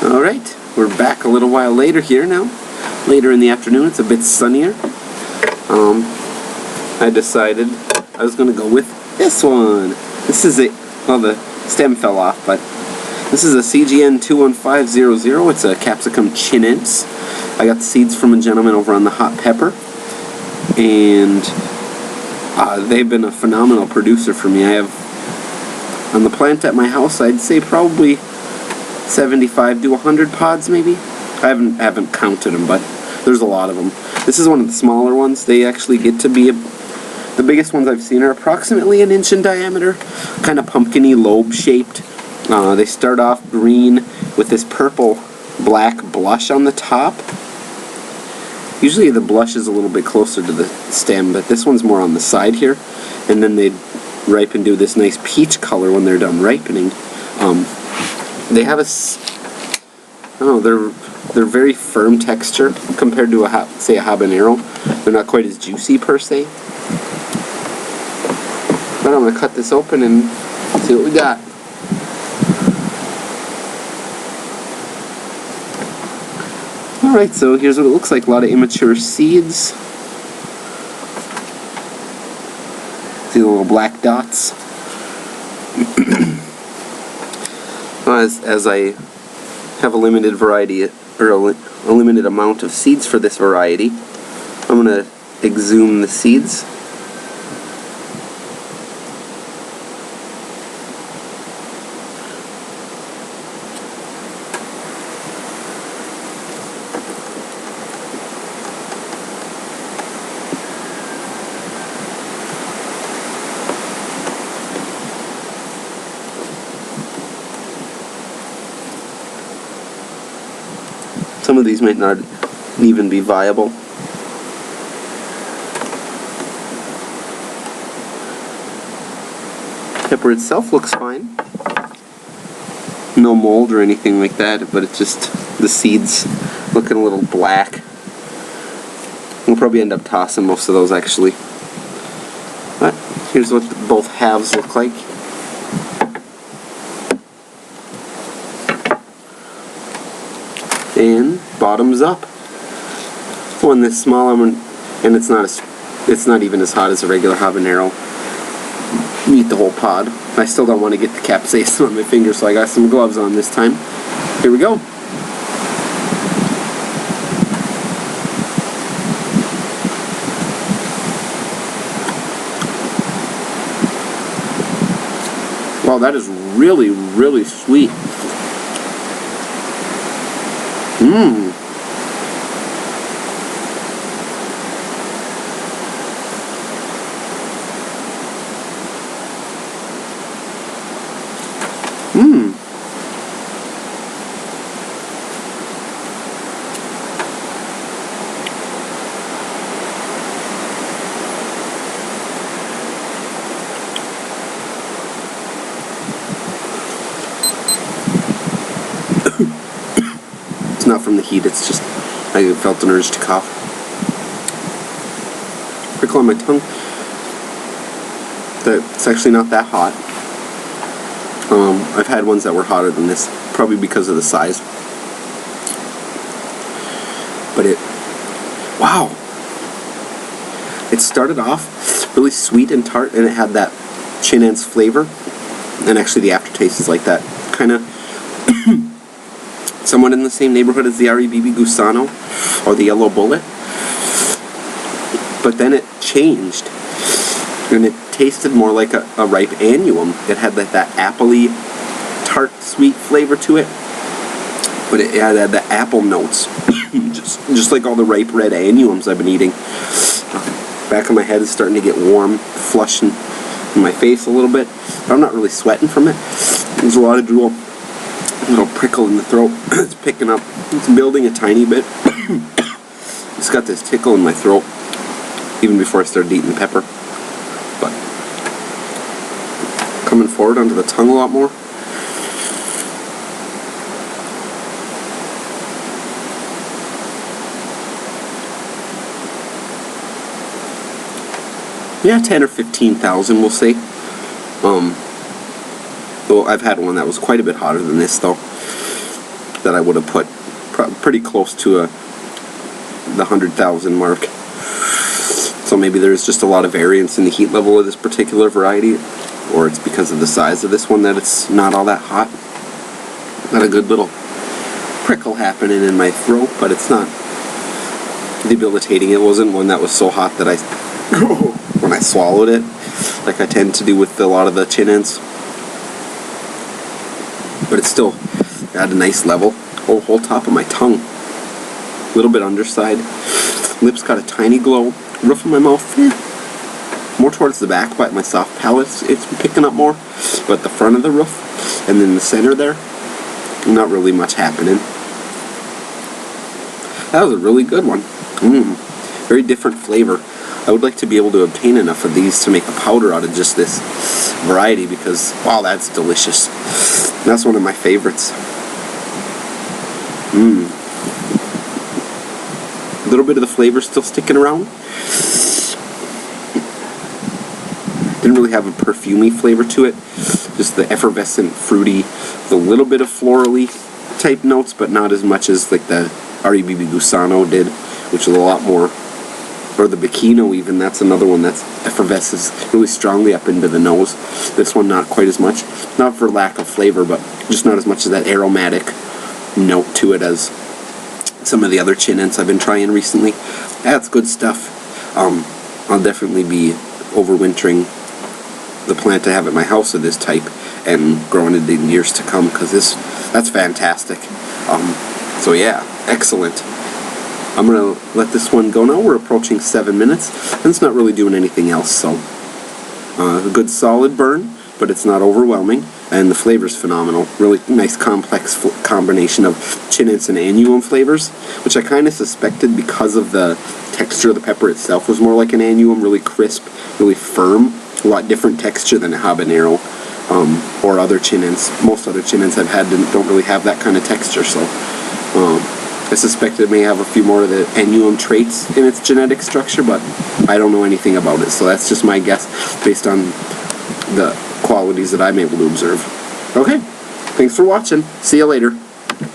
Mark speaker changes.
Speaker 1: Alright, we're back a little while later here now. Later in the afternoon, it's a bit sunnier. I decided I was going to go with this one. This is it. Well, the stem fell off, but this is a CGN21500. It's a capsicum Chinense. I got the seeds from a gentleman over on the hot pepper, and they've been a phenomenal producer for me. I have, on the plant at my house, I'd say probably 75 to 100 pods maybe. I haven't counted them, but there's a lot of them. This is one of the smaller ones. They actually get to be the biggest ones I've seen are approximately an inch in diameter, kind of pumpkin-y, lobe-shaped. They start off green with this purple-black blush on the top. Usually the blush is a little bit closer to the stem, but this one's more on the side here. And then they ripen to this nice peach color when they're done ripening. They have they're very firm texture compared to say a habanero. They're not quite as juicy per se. But I'm going to cut this open and see what we got. Alright, so here's what it looks like. A lot of immature seeds. See the little black dots? As I have a limited variety, or a limited amount of seeds for this variety, I'm going to exhume the seeds. Some of these might not even be viable. Pepper itself looks fine. No mold or anything like that, but it's just the seeds looking a little black. We'll probably end up tossing most of those actually. But here's what both halves look like. And bottoms up. One this small and it's not even as hot as a regular habanero. Eat the whole pod. I still don't want to get the capsaicin on my fingers, so I got some gloves on this time. Here we go. Wow, that is really, really sweet. Mmm. Mmm. It's not from the heat, it's just I felt an urge to cough. Prickle on my tongue. It's actually not that hot. I've had ones that were hotter than this, probably because of the size. But wow! It started off really sweet and tart, and it had that Chinense flavor. And actually the aftertaste is like that, kind of somewhat in the same neighborhood as the Aribibi Gusano or the Yellow Bullet. But then it changed, and it tasted more like a ripe Annuum. It had that appley, tart, sweet flavor to it, but it had the apple notes, just like all the ripe red Annuums I've been eating. Back of my head is starting to get warm, flushing in my face a little bit. But I'm not really sweating from it. There's a lot of drool, a little prickle in the throat. It's picking up. It's building a tiny bit. It's got this tickle in my throat even before I started eating the pepper. But coming forward onto the tongue a lot more. Yeah, 10 or 15,000 we'll say. Well, I've had one that was quite a bit hotter than this though. that I would have put pretty close to the 100,000 mark. So maybe there's just a lot of variance in the heat level of this particular variety, or it's because of the size of this one that it's not all that hot. Got a good little prickle happening in my throat, but it's not debilitating. It wasn't one that was so hot that when I swallowed it, like I tend to do with a lot of the Chinense. But it's still got a nice level. Whole top of my tongue. A little bit underside. Lips got a tiny glow. Roof of my mouth, more towards the back, but my soft palate, it's picking up more. But the front of the roof, and then the center there, not really much happening. That was a really good one. Very different flavor. I would like to be able to obtain enough of these to make a powder out of just this variety, because, wow, that's delicious. That's one of my favorites. A little bit of the flavor still sticking around. Didn't really have a perfumey flavor to it. Just the effervescent, fruity, the little bit of florally type notes, but not as much as like the Aribibi Gusano did, which is a lot more. Or the Bikino even, that's another one that's effervesces really strongly up into the nose. This one not quite as much. Not for lack of flavor, but just not as much of that aromatic note to it as some of the other Chinense I've been trying recently. That's good stuff. I'll definitely be overwintering the plant to have at my house of this type and growing it in years to come, because that's fantastic. So yeah, excellent. I'm going to let this one go now. We're approaching 7 minutes, and it's not really doing anything else, so a good solid burn, but it's not overwhelming, and the flavor's phenomenal. Really nice complex combination of Chinense and Annuum flavors, which I kind of suspected because of the texture of the pepper itself was more like an Annuum, really crisp, really firm, a lot different texture than a habanero or other Chinense. Most other Chinense I've had don't really have that kind of texture, so I suspect it may have a few more of the Annuum traits in its genetic structure, but I don't know anything about it, so that's just my guess based on the qualities that I'm able to observe. Okay, thanks for watching. See you later.